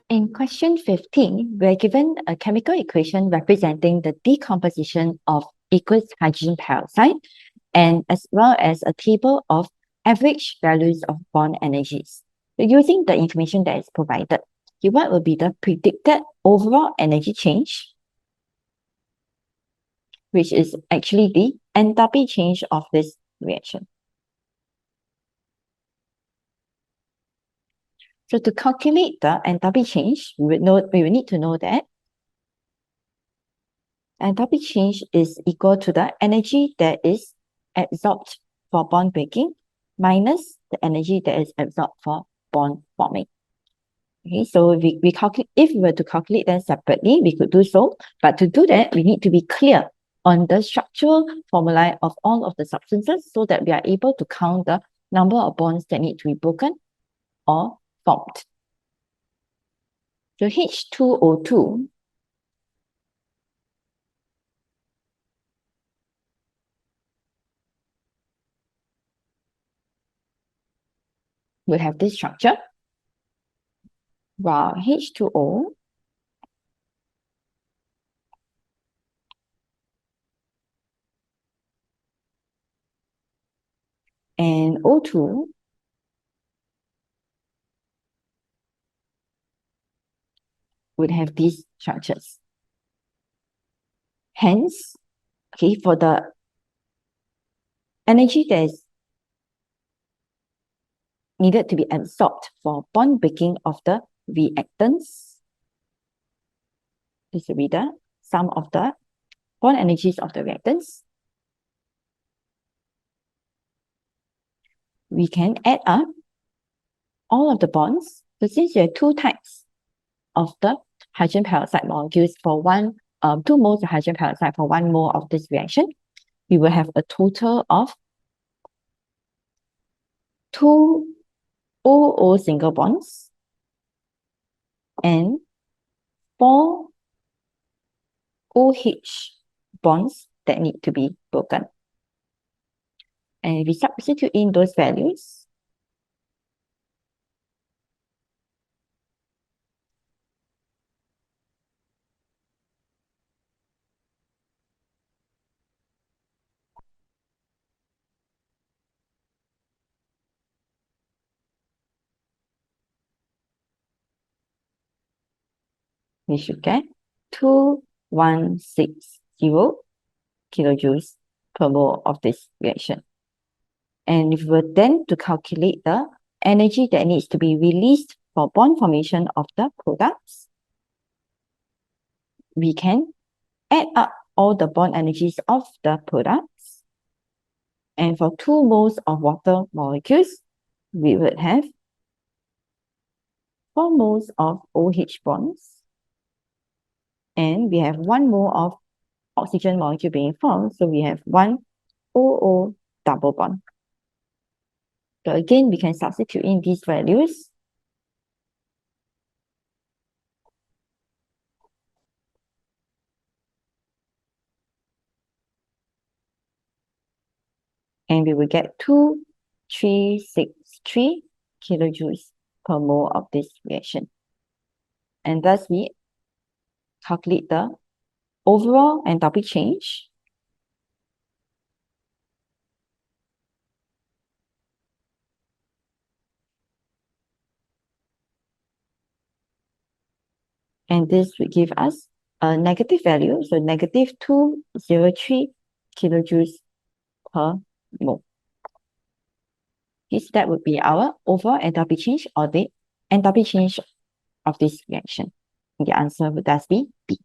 In question 15, we are given a chemical equation representing the decomposition of aqueous hydrogen peroxide and as well as a table of average values of bond energies. So using the information that is provided, what will be the predicted overall energy change, which is actually the enthalpy change of this reaction. So to calculate the enthalpy change, we will need to know that enthalpy change is equal to the energy that is absorbed for bond breaking minus the energy that is absorbed for bond forming. Okay, so we calculate, if we were to calculate them separately, we could do so. But to do that, we need to be clear on the structural formulae of all of the substances so that we are able to count the number of bonds that need to be broken or formed. So H2O2 will have this structure, while H2O and O2 would have these structures. Hence, okay, for the energy that is needed to be absorbed for bond breaking of the reactants, this will be the sum of the bond energies of the reactants. We can add up all of the bonds. So since you have two types of the hydrogen peroxide molecules for 2 moles of hydrogen peroxide for 1 mole of this reaction, we will have a total of 2 OO single bonds and 4 OH bonds that need to be broken. And if we substitute in those values, we should get 2160 kilojoules per mole of this reaction. And if we were then to calculate the energy that needs to be released for bond formation of the products, we can add up all the bond energies of the products. And for 2 moles of water molecules, we would have 4 moles of OH bonds. And we have 1 mole of oxygen molecule being formed. So we have 1 OO double bond. So again, we can substitute in these values. And we will get 2363 kilojoules per mole of this reaction. And thus we calculate the overall enthalpy change. And this will give us a negative value, so negative 203 kilojoules per mole. Yes, that would be our overall enthalpy change or the enthalpy change of this reaction. The answer would thus be B.